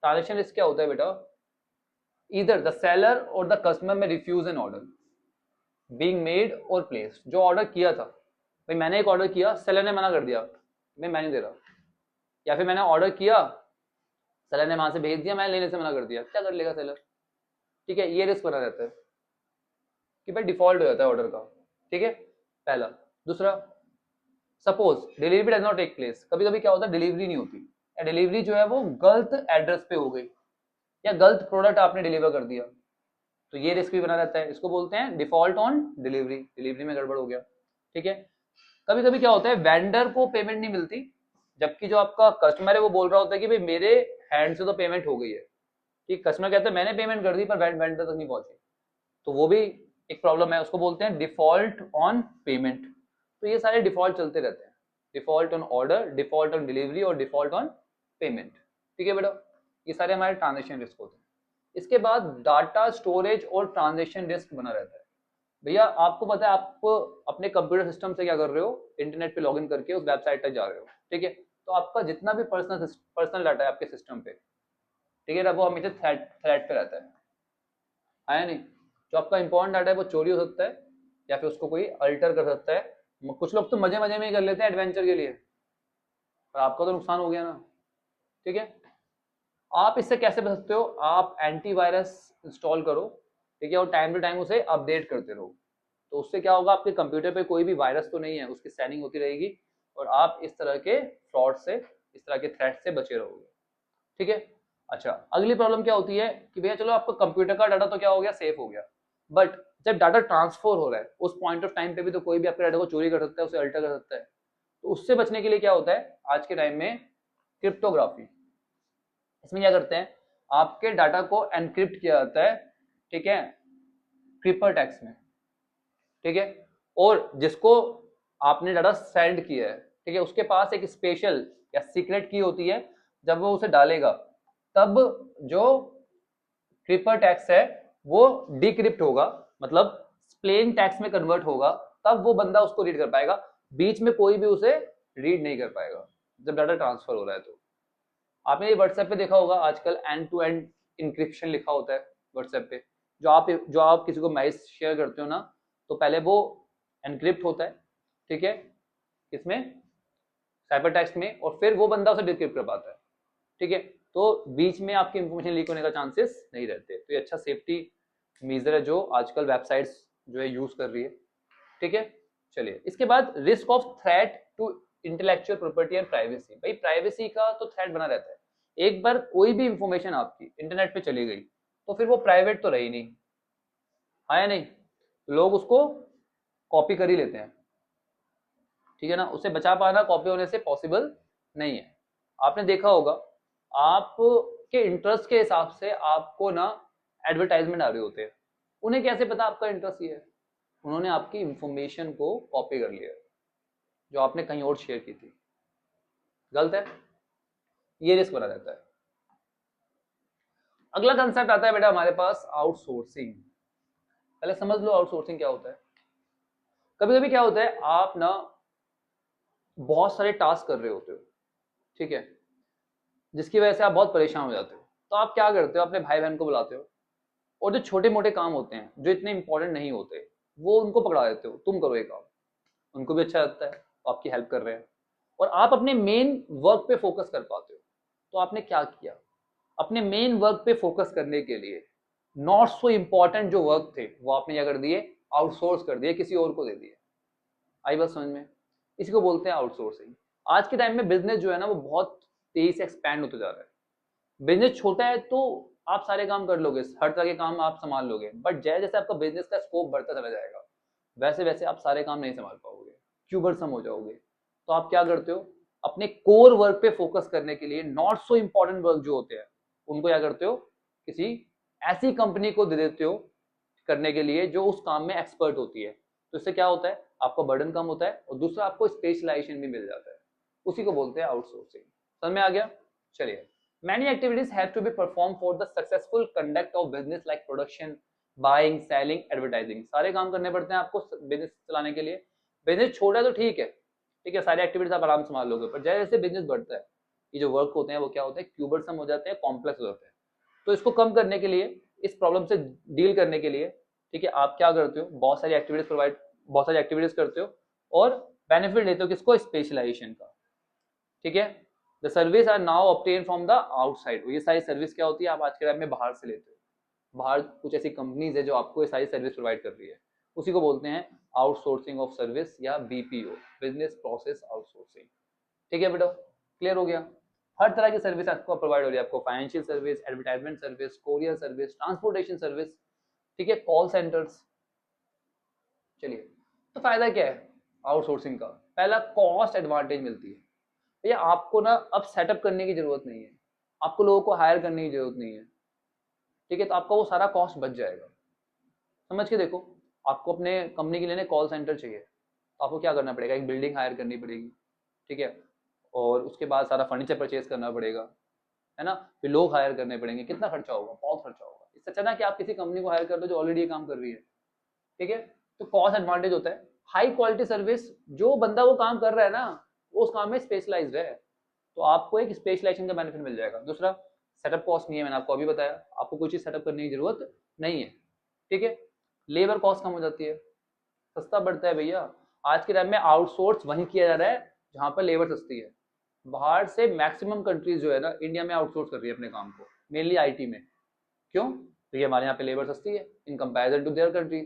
ट्रांजैक्शन रिस्क क्या होता है बेटा? ईदर द सेलर और द कस्टमर में refuse an order being made और प्लेस्ड। जो ऑर्डर किया था, भाई मैंने एक ऑर्डर किया, सेलर ने मना कर दिया, मैं नहीं दे रहा, या फिर मैंने ऑर्डर किया, सेलर ने वहां से भेज दिया, मैंने लेने से मना कर दिया, क्या कर लेगा सेलर? ठीक है, ये रिस्क बना रहता है कि भाई डिफॉल्ट हो जाता है ऑर्डर का। ठीक है, पहला। दूसरा, suppose delivery does not take place, कभी कभी क्या होता है डिलीवरी नहीं होती, या डिलीवरी जो है वो गलत एड्रेस पे हो गई या गलत प्रोडक्ट आपने डिलीवर कर दिया, तो ये रिस्क भी बना रहता है। इसको बोलते हैं डिफॉल्ट ऑन डिलीवरी, डिलीवरी में गड़बड़ हो गया। ठीक है, कभी कभी क्या होता है वेंडर को पेमेंट नहीं मिलती, जबकि जो आपका कस्टमर है वो बोल रहा होता है कि भाई मेरे हैंड से तो पेमेंट हो गई है, ठीक, कस्टमर कहता है मैंने पेमेंट कर दी पर वेंडर तक नहीं पहुंची, तो वो भी एक प्रॉब्लम है, उसको बोलते हैं डिफॉल्ट ऑन पेमेंट। तो ये सारे डिफॉल्ट चलते रहते हैं, default on order, default on delivery और डिफॉल्ट ऑन पेमेंट। ठीक है बेटा, ये सारे हमारे ट्रांजेक्शन रिस्क होते हैं। इसके बाद डाटा स्टोरेज और ट्रांजेक्शन रिस्क बना रहता है। भैया आपको पता है आप अपने कंप्यूटर सिस्टम से क्या कर रहे हो, इंटरनेट पे लॉगिन करके उस वेबसाइट तक जा रहे हो, ठीक है, तो आपका जितना भी पर्सनल डाटा है आपके सिस्टम पे, ठीक है ना, वो हमेशा थ्रेट पे रहता है नहीं, जो आपका इंपॉर्टेंट डाटा है वो चोरी हो सकता है या फिर उसको कोई अल्टर कर सकता है। कुछ लोग तो मजे मजे में ही कर लेते हैं एडवेंचर के लिए, पर आपका तो नुकसान हो गया ना। ठीक है, आप इससे कैसे बच सकते हो, आप एंटीवायरस इंस्टॉल करो, ठीक है, और टाइम टू टाइम उसे अपडेट करते रहो, तो उससे क्या होगा आपके कंप्यूटर पे कोई भी वायरस तो नहीं है, उसकी स्कैनिंग होती रहेगी और आप इस तरह के फ्रॉड से, इस तरह के थ्रेट से बचे रहोगे। ठीक है, अच्छा अगली प्रॉब्लम क्या होती है कि भैया चलो आपका कंप्यूटर का डाटा तो क्या हो गया, सेफ हो गया, बट जब डाटा ट्रांसफर हो रहा है उस पॉइंट ऑफ टाइम पे भी तो कोई भी आपके डाटा को चोरी कर सकता है, उसे अल्टर कर सकता है, तो उससे बचने के लिए क्या होता है आज के टाइम में, क्रिप्टोग्राफी। इसमें क्या करते हैं, आपके डाटा को एनक्रिप्ट किया जाता है, ठीक है, क्रिपर टेक्स्ट में, ठीक है, और जिसको आपने डाटा सेंड किया है, ठीक है, उसके पास एक स्पेशल या सीक्रेट की होती है, जब वो उसे डालेगा तब जो क्रिपर टेक्स्ट है वो डिक्रिप्ट होगा, मतलब प्लेन टेक्स्ट में कन्वर्ट होगा, तब वो बंदा उसको रीड कर पाएगा, बीच में कोई भी उसे रीड नहीं कर पाएगा जब डाटा ट्रांसफर हो रहा है। तो आपने ये व्हाट्सएप पे देखा होगा आजकल एंड टू एंड इंक्रिप्शन लिखा होता है व्हाट्सएप पे, जो आप किसी को मैसेज शेयर करते हो ना, तो पहले वो एनक्रिप्ट होता है, ठीक है, इसमें साइबर टेक्स्ट में, और फिर वो बंदा उसे डिक्रिप्ट कर पाता है। ठीक है, तो बीच में आपकी इंफॉर्मेशन लीक होने का चांसेस नहीं रहते, तो ये अच्छा सेफ्टी मेजर है जो आजकल वेबसाइट्स जो है यूज कर रही है। ठीक है, चलिए इसके बाद risk of threat to intellectual property and privacy. भाई प्राइवेसी का तो थ्रेट बना रहता है, एक बार कोई भी इंफॉर्मेशन आपकी इंटरनेट पे चली गई तो फिर वो प्राइवेट तो रही नहीं, आया नहीं, लोग उसको कॉपी कर ही लेते हैं, ठीक है ना, उसे बचा पाना कॉपी होने से पॉसिबल नहीं है। आपने देखा होगा आपके इंटरेस्ट के हिसाब से आपको ना एडवर्टाइजमेंट आ रहे होते हैं, उन्हें कैसे पता आपका इंटरेस्ट ये है, उन्होंने आपकी इंफॉर्मेशन को कॉपी कर लिया जो आपने कहीं और शेयर की थी, गलत है, ये रिस्क बना रहता है। अगला कंसेप्ट आता है बेटा हमारे पास आउटसोर्सिंग। पहले समझ लो आउटसोर्सिंग क्या होता है। कभी कभी क्या होता है आप ना बहुत सारे टास्क कर रहे होते हो, ठीक है, जिसकी वजह से आप बहुत परेशान हो जाते हो, तो आप क्या करते हो अपने भाई बहन को बुलाते हो और जो छोटे मोटे काम होते हैं जो इतने इंपॉर्टेंट नहीं होते वो उनको पकड़ा देते हो, तुम करो ये काम, उनको भी अच्छा लगता है, तो आपकी हेल्प कर रहे हैं और आप अपने मेन वर्क पे फोकस कर पाते हो। तो आपने क्या किया, अपने मेन वर्क पे फोकस करने के लिए नॉट सो इंपॉर्टेंट जो वर्क थे वो आपने क्या कर दिए, आउटसोर्स कर दिए, किसी और को दे दिए। आई बात समझ में, इसी को बोलते हैं आउटसोर्सिंग। आज के टाइम में बिजनेस जो है ना वो बहुत तेजी से एक्सपैंड होता जा रहा है। बिजनेस छोटा है तो आप सारे काम कर लोगे, हर तरह के काम आप संभाल लोगे, बट जैसे जैसे आपका बिजनेस का स्कोप बढ़ता चला जाएगा वैसे वैसे आप सारे काम नहीं संभाल पाओगे, क्यूबरसम हो जाओगे। तो आप क्या करते हो, अपने कोर वर्क पे फोकस करने के लिए नॉट सो इंपॉर्टेंट वर्क जो होते हैं उनको क्या करते हो, किसी ऐसी कंपनी को दे देते हो करने के लिए जो उस काम में एक्सपर्ट होती है। तो इससे क्या होता है, आपका बर्डन कम होता है और दूसरा आपको स्पेशलाइजेशन भी मिल जाता है, उसी को बोलते हैं आउटसोर्सिंग। समझ में आ गया, चलिए। Many activities have to be performed for the successful conduct of business like production, buying, selling, advertising. सारे काम करने पड़ते हैं आपको बिजनेस चलाने के लिए। बिजनेस छोटा है तो ठीक है, ठीक है, सारी एक्टिविटीज आप आराम से संभाल लोगे, पर जैसे जैसे बिजनेस बढ़ता है ये जो वर्क होते हैं वो क्या होते हैं, क्यूबरसम हो जाते हैं, कॉम्प्लेक्स हो जाते हैं। तो इसको कम करने के लिए, इस प्रॉब्लम से डील करने के लिए, ठीक है, आप क्या करते हो, बहुत सारी एक्टिविटीज करते हो और बेनिफिट लेते हो किसको, स्पेशलाइजेशन का। ठीक है, the service are now obtain from the outside. ये सारी सर्विस क्या होती है, आप आज के टाइम में बाहर से लेते हो, बाहर कुछ ऐसी कंपनीज है जो आपको ये सारी सर्विस प्रोवाइड कर रही है, उसी को बोलते हैं आउटसोर्सिंग ऑफ सर्विस या बीपीओ, बिजनेस प्रोसेस आउटसोर्सिंग। ठीक है बेटा, क्लियर हो गया। हर तरह की सर्विस आपको प्रोवाइड हो रही है, आपको financial service, advertisement service, courier service, transportation service, ठीक है, कॉल सेंटर्स। चलिए, तो फायदा क्या है आउटसोर्सिंग का? पहला, कॉस्ट एडवांटेज मिलती है। भैया आपको ना अब सेटअप करने की जरूरत नहीं है, आपको लोगों को हायर करने की जरूरत नहीं है, ठीक है, तो आपका वो सारा कॉस्ट बच जाएगा। समझ के देखो, आपको अपने कंपनी के लिए कॉल सेंटर चाहिए, तो आपको क्या करना पड़ेगा, एक बिल्डिंग हायर करनी पड़ेगी, ठीक है, और उसके बाद सारा फर्नीचर परचेज करना पड़ेगा, है ना, फिर लोग हायर करने पड़ेंगे, कितना खर्चा होगा, बहुत खर्चा होगा। इससे अच्छा ना कि आप किसी कंपनी को हायर कर दो जो ऑलरेडी ये काम कर रही है, ठीक है। तो कॉस्ट एडवांटेज होता है, हाई क्वालिटी सर्विस, जो बंदा वो काम कर रहा है ना वो उस काम में स्पेशलाइज्ड है, तो आपको एक स्पेशलाइजेशन का बेनिफिट मिल जाएगा। दूसरा, सेटअप कॉस्ट नहीं है, मैंने आपको अभी बताया, आपको कोई चीज सेटअप करने की जरूरत नहीं है, ठीक है। लेबर कॉस्ट कम हो जाती है, सस्ता बढ़ता है भैया। आज के टाइम में आउटसोर्स वहीं किया जा रहा है जहां पर लेबर सस्ती है। बाहर से मैक्सिमम कंट्रीज जो है ना इंडिया में आउटसोर्स कर रही है अपने काम को, मेनली आईटी में। क्यों? तो ये हमारे यहाँ पे लेबर सस्ती है in comparison to their country,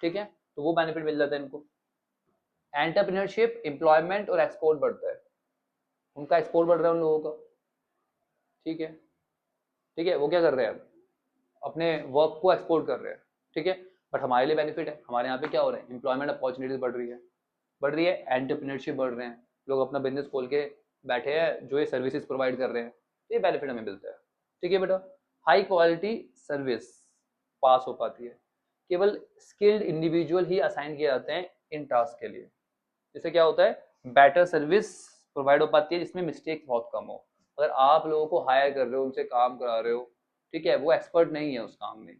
ठीक है, तो वो बेनिफिट मिल जाता है इनको। एंटरप्रेन्योरशिप, एम्प्लॉयमेंट और एक्सपोर्ट बढ़ता है, उनका एक्सपोर्ट बढ़ रहा है उन लोगों का, ठीक है, ठीक है, वो क्या कर रहे हैं अब, अपने वर्क को एक्सपोर्ट कर रहे हैं, ठीक है। बट हमारे लिए बेनिफिट है, हमारे यहाँ पे क्या हो रहा है, एम्प्लॉयमेंट अपॉर्चुनिटीज बढ़ रही है, एंटरप्रेन्योरशिप बढ़ रहे हैं, लोग अपना बिजनेस खोल के बैठे हैं जो ये सर्विसेज प्रोवाइड कर रहे हैं, ये बेनिफिट हमें मिलता है, ठीक है बेटा। हाई क्वालिटी सर्विस पास हो पाती है, केवल स्किल्ड इंडिविजुअल ही असाइन किए जाते हैं इन टास्क के लिए। जिससे क्या होता है, बेटर सर्विस प्रोवाइड हो पाती है जिसमें मिस्टेक्स बहुत कम हो। अगर आप लोगों को हायर कर रहे हो, उनसे काम करा रहे हो, ठीक है, वो एक्सपर्ट नहीं है उस काम में,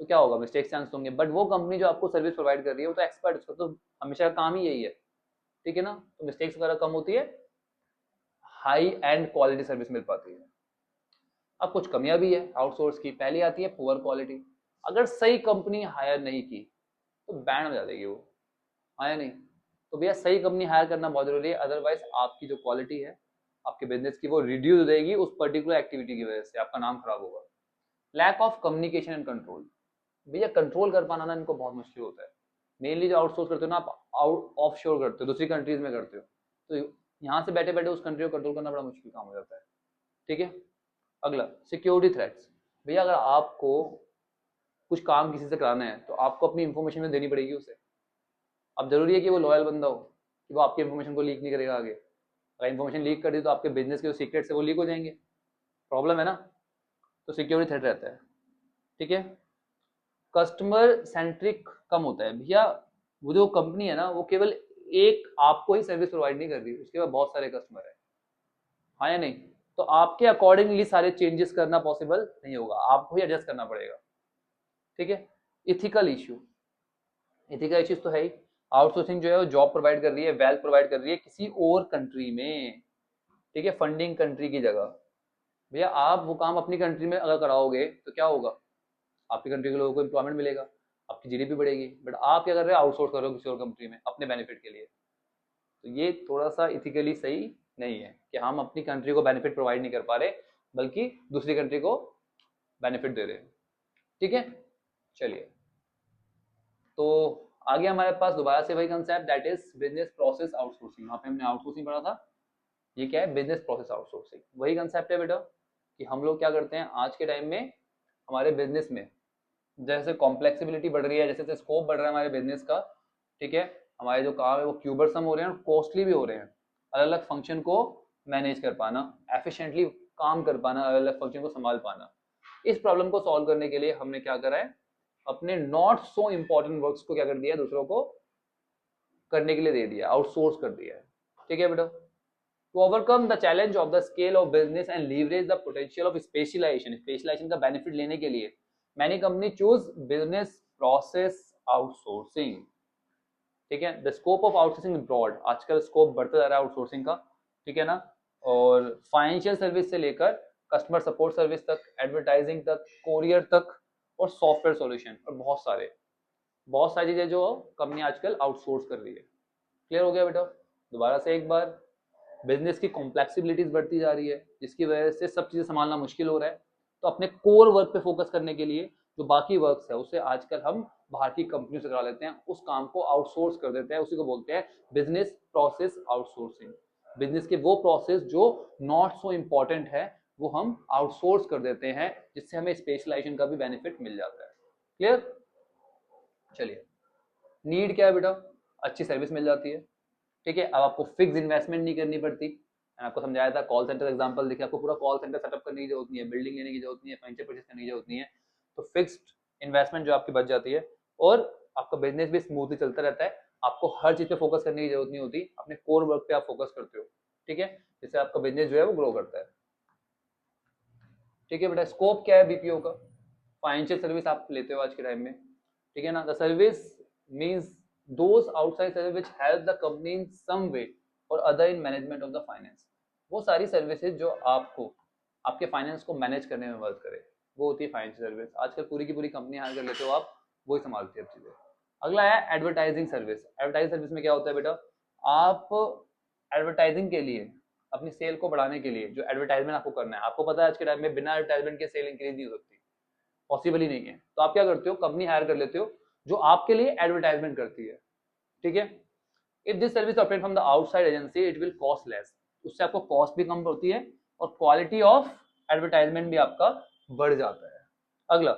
तो क्या होगा, मिस्टेक्स चांस होंगे। बट वो कंपनी जो आपको सर्विस प्रोवाइड कर रही है वो तो एक्सपर्ट, उसका तो हमेशा का काम ही यही है, ठीक है ना, तो मिस्टेक्स वगैरह कम होती है, हाई एंड क्वालिटी सर्विस मिल पाती है। अब कुछ कमियां भी है आउटसोर्स की। पहली आती है पुअर क्वालिटी, अगर सही कंपनी हायर नहीं की तो बैंड हो जाएगी वो, आया नहीं, तो भैया सही कंपनी हायर करना बहुत जरूरी है, अदरवाइज आपकी जो क्वालिटी है आपके बिजनेस की वो रिड्यूस हो जाएगी उस पर्टिकुलर एक्टिविटी की वजह से, आपका नाम खराब होगा। Lack of communication and control, भैया कंट्रोल कर पाना ना इनको बहुत मुश्किल होता है। मेनली जो आउटसोर्स करते हो ना आप, आउट ऑफ शोर करते हो, दूसरी कंट्रीज में करते हो, तो यहाँ से बैठे बैठे उस कंट्री को कंट्रोल करना बड़ा मुश्किल काम हो जाता है, ठीक है। अगला, सिक्योरिटी थ्रेट्स, भैया अगर आपको कुछ काम किसी से कराना है तो आपको अपनी इंफॉर्मेशन में देनी पड़ेगी उसे। अब जरूरी है कि वो लॉयल बंदा हो, कि वो आपकी इंफॉर्मेशन को लीक नहीं करेगा आगे। अगर इंफॉर्मेशन लीक कर दी तो आपके बिजनेस के जो सीक्रेट्स है वो लीक हो जाएंगे, प्रॉब्लम है ना, तो सिक्योरिटी थ्रेट रहता है, ठीक है। कस्टमर सेंट्रिक कम होता है, भैया वो जो कंपनी है ना वो केवल एक आपको ही सर्विस प्रोवाइड नहीं कर रही, उसके बाद बहुत सारे कस्टमर है, हाँ या नहीं, तो आपके अकॉर्डिंगली सारे चेंजेस करना पॉसिबल नहीं होगा, आपको ही एडजस्ट करना पड़ेगा, ठीक है। इथिकल इश्यू, इथिकल इश्यूज तो है ही, आउटसोर्सिंग जो है वो जॉब प्रोवाइड कर रही है, वेल्थ प्रोवाइड कर रही है किसी और कंट्री में, ठीक है, फंडिंग कंट्री की जगह। भैया आप वो काम अपनी कंट्री में अगर कराओगे तो क्या होगा, आपकी कंट्री के लोगों को एम्प्लॉयमेंट मिलेगा, आपकी जीडीपी बढ़ेगी। बट आप क्या कर रहे हो, आउटसोर्स कर रहे हो किसी और कंट्री में अपने बेनिफिट के लिए, तो ये थोड़ा सा इथिकली सही नहीं है कि हम अपनी कंट्री को बेनिफिट प्रोवाइड नहीं कर पा रहे बल्कि दूसरी कंट्री को बेनिफिट दे रहे हैं, ठीक है। चलिए, तो आगे हमारे पास दोबारा से वही concept, that is business process outsourcing. वहां पे हमने आउटसोर्सिंग पढ़ा था, ये क्या है, बिजनेस प्रोसेस आउटसोर्सिंग, वही कंसेप्ट है बेटा, कि हम लोग क्या करते हैं आज के टाइम में हमारे बिजनेस में, जैसे कॉम्प्लेक्सिबिलिटी बढ़ रही है, जैसे जैसे स्कोप बढ़ रहा है हमारे बिजनेस का, ठीक है, हमारे जो काम है वो क्यूबरसम हो रहे हैं और कॉस्टली भी हो रहे हैं। अलग अलग फंक्शन को मैनेज कर पाना, एफिशिएंटली काम कर पाना, अलग अलग फंक्शन को संभाल पाना, इस प्रॉब्लम को सॉल्व करने के लिए हमने क्या करा है, अपने नॉट सो इम्पोर्टेंट वर्क्स को क्या कर दिया है, दूसरों को करने के लिए दे दिया, आउटसोर्स कर दिया है, ठीक है बेटा। To overcome the challenge of the scale of business and leverage the potential of specialization, specialization का benefit लेने के लिए many company choose business process outsourcing, ठीक है। The scope of outsourcing is broad, आजकल स्कोप बढ़ता जा रहा है आउटसोर्सिंग का, ठीक है ना, और फाइनेंशियल सर्विस से लेकर कस्टमर सपोर्ट सर्विस तक, एडवर्टाइजिंग तक, कोरियर तक और सॉफ्टवेयर सॉल्यूशन, और बहुत सारी चीजें जो कंपनी आजकल आउटसोर्स कर रही है। क्लियर हो गया बेटा? दोबारा से एक बार, बिजनेस की कॉम्प्लेक्सिबिलिटीज बढ़ती जा रही है जिसकी वजह से सब चीजें संभालना मुश्किल हो रहा है, तो अपने कोर वर्क पे फोकस करने के लिए जो बाकी वर्क्स है उसे आजकल हम बाहर की कंपनी से करा लेते हैं, उस काम को आउटसोर्स कर देते हैं, उसी को बोलते हैं बिजनेस प्रोसेस आउटसोर्सिंग। बिजनेस के वो प्रोसेस जो नॉट सो इम्पोर्टेंट है वो हम आउटसोर्स कर देते हैं, जिससे हमें स्पेशलाइजेशन का भी बेनिफिट मिल जाता है। क्लियर? चलिए, नीड क्या है बेटा? अच्छी सर्विस मिल जाती है, ठीक है। अब आपको फिक्स इन्वेस्टमेंट नहीं करनी पड़ती। मैंने आपको समझाया था, कॉल सेंटर एग्जांपल देखिए, आपको पूरा कॉल सेंटर सेटअप करने की जरूरत नहीं है, बिल्डिंग लेने की जरूरत नहीं है, फर्नीचर परचेज करने की जरूरत नहीं है। तो फिक्स्ड इन्वेस्टमेंट जो आपकी बच जाती है, और आपका बिजनेस भी स्मूथली चलता रहता है। आपको हर चीज पे फोकस करने की जरूरत नहीं होती, अपने कोर वर्क पे आप फोकस करते हो, ठीक है, जिससे आपका बिजनेस जो है वो ग्रो करता है। ठीक है बेटा, स्कोप क्या है बीपीओ का? फाइनेंशियल सर्विस आप लेते हो आज के टाइम में, ठीक है ना। The service means those outside service which help the company in some way और other in management of the finance. वो सारी सर्विसेज जो आपको आपके फाइनेंस को मैनेज करने में मदद करे, वो होती है फाइनेंशियल सर्विस। आजकल पूरी की पूरी कंपनी हायर कर लेते हो आप, वही संभालती है चीजें। अगला है एडवर्टाइजिंग सर्विस। एडवर्टाइजिंग सर्विस में क्या होता है बेटा? आप एडवर्टाइजिंग के लिए, अपनी सेल को बढ़ाने के लिए जो एडवर्टाइजमेंट आपको करना है, आपको पता है आज के टाइम में बिना एडवर्टाइजमेंट के सेल इंक्रीज नहीं हो सकती, पॉसिबल ही नहीं है। तो आप क्या करते हो? कंपनी हायर कर लेते हो जो आपके लिए एडवर्टाइजमेंट करती है, ठीक है। If this service obtain from the outside agency it will cost less, उससे आपको कॉस्ट भी कम होती है और क्वालिटी ऑफ एडवर्टाइजमेंट भी आपका बढ़ जाता है। अगला,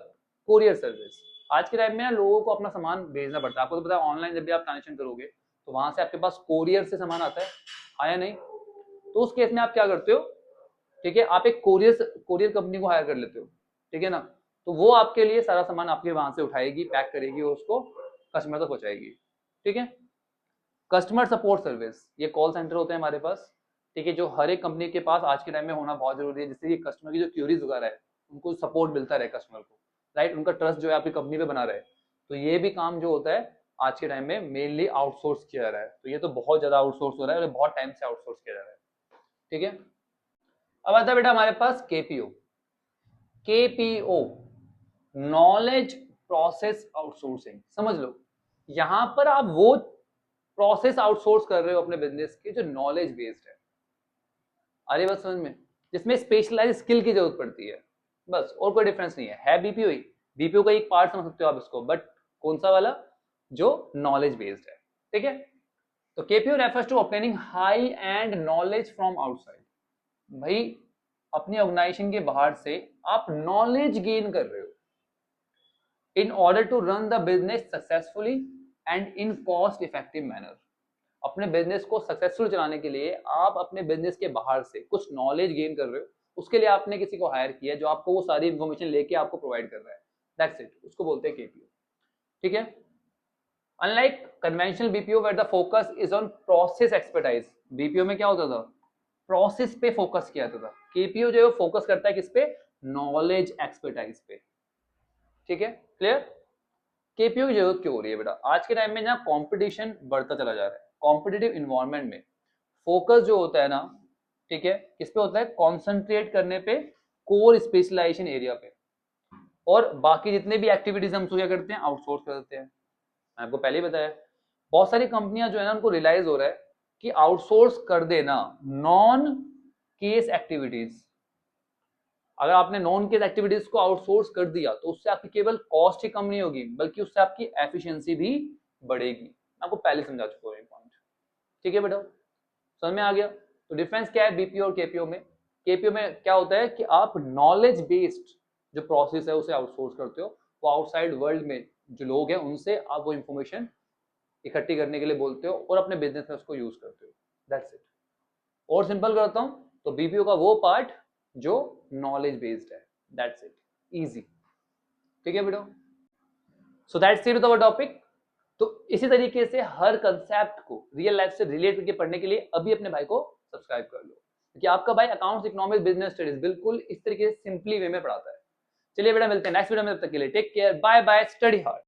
कोरियर सर्विस। आज के टाइम में लोगों को अपना सामान भेजना पड़ता है, आपको तो पता है, ऑनलाइन जब भी आप ट्रांजेक्शन करोगे तो वहां से आपके पास कोरियर से सामान आता है, आया नहीं? तो उस केस में आप क्या करते हो, ठीक है, आप एक कोरियर कंपनी को हायर कर लेते हो, ठीक है ना। तो वो आपके लिए सारा सामान आपके वहां से उठाएगी, पैक करेगी और उसको कस्टमर तक पहुंचाएगी, ठीक है। कस्टमर सपोर्ट सर्विस, ये कॉल सेंटर होते हैं हमारे पास, ठीक है, जो हर एक कंपनी के पास आज के टाइम में होना बहुत जरूरी है, जिससे कि कस्टमर की जो क्यूरीज वगैरह है उनको सपोर्ट मिलता रहे कस्टमर को, राइट, उनका ट्रस्ट जो है आपकी कंपनी पे बना रहे। तो ये भी काम जो होता है आज के टाइम में मेनली आउटसोर्स किया जा रहा है। तो ये तो बहुत ज्यादा आउटसोर्स हो रहा है और बहुत टाइम से आउटसोर्स किया जा रहा है, ठीक है। अब आता है बेटा हमारे पास KPO. KPO, knowledge process outsourcing, समझ लो, यहां पर आप वो प्रोसेस आउटसोर्स कर रहे हो अपने बिजनेस के जो नॉलेज बेस्ड है, अरे बस समझ में, जिसमें स्पेशलाइज स्किल की जरूरत पड़ती है, बस, और कोई डिफरेंस नहीं है बीपीओ ही। बीपीओ का एक पार्ट समझ सकते हो आप इसको, बट कौन सा वाला? जो नॉलेज बेस्ड है, ठीक है। तो KPO refers to obtaining high and knowledge from outside. भाई, अपनी ऑर्गेनाइजेशन के बाहर से आप नॉलेज गेन कर रहे हो in order to run the business successfully and in cost effective manner। अपने बिजनेस को सक्सेसफुल चलाने के लिए आप अपने बिजनेस के बाहर से कुछ नॉलेज गेन कर रहे हो, उसके लिए आपने किसी को हायर किया जो आपको वो सारी इंफॉर्मेशन लेके आपको प्रोवाइड कर रहा है, दैट्स इट, उसको बोलते हैं केपीओ, ठीक है। Unlike conventional BPO where the focus is on process expertise, BPO में क्या होता था? प्रोसेस पे फोकस किया जाता था। केपीओ जो है फोकस करता है किस पे? नॉलेज एक्सपर्टाइज पे, ठीक है, क्लियर। केपीओ की जरूरत क्यों हो रही है बेटा? आज के टाइम में ना कंपटीशन बढ़ता चला जा रहा है, कॉम्पिटिटिव इन्वायरमेंट में फोकस जो होता है ना, ठीक है, किस पे होता है? कॉन्सेंट्रेट करने पे, कोर स्पेशलाइजेशन एरिया पे, और बाकी जितने भी एक्टिविटीज हम क्या करते हैं? आउटसोर्स कर देते हैं। मैं आपको पहले ही बताया, बहुत सारी कंपनियां जो है ना, उनको रियलाइज हो रहा है कि आउटसोर्स कर देना नॉन केस एक्टिविटीज, अगर आपने नॉन केस एक्टिविटीज को आउटसोर्स कर दिया तो उससे आपकी केवल कॉस्ट ही कम नहीं होगी, बल्कि उससे आपकी एफिशिएंसी भी बढ़ेगी। मैं आपको पहले समझा चुका हूँ ये पॉइंट, ठीक है बेटा, समझ में आ गया। तो डिफरेंस क्या है बीपीओ और केपीओ में? केपीओ में क्या होता है कि आप नॉलेज बेस्ड जो प्रोसेस है उसे आउटसोर्स करते हो, वो आउटसाइड वर्ल्ड में जो लोग हैं उनसे आप वो इंफॉर्मेशन इकट्ठी करने के लिए बोलते हो और अपने बिजनेस में उसको यूज करते हो, दैट्स इट। और सिंपल करता हूं तो बीपीओ का वो पार्ट जो नॉलेज बेस्ड है, दैट्स इट, इजी, ठीक है बेटा। So that's it our topic. तो इसी तरीके से हर कंसेप्ट को रियल लाइफ से रिलेट करके पढ़ने के लिए अभी अपने भाई को सब्सक्राइब कर लो, क्योंकि आपका भाई अकाउंट्स, इकोनॉमिक्स, बिजनेस स्टडीज बिल्कुल इस तरीके से सिंपली वे में पढ़ाता है। चलिए बेटा, मिलते हैं नेक्स्ट वीडियो में, तब तक के लिए take care, bye bye, study hard.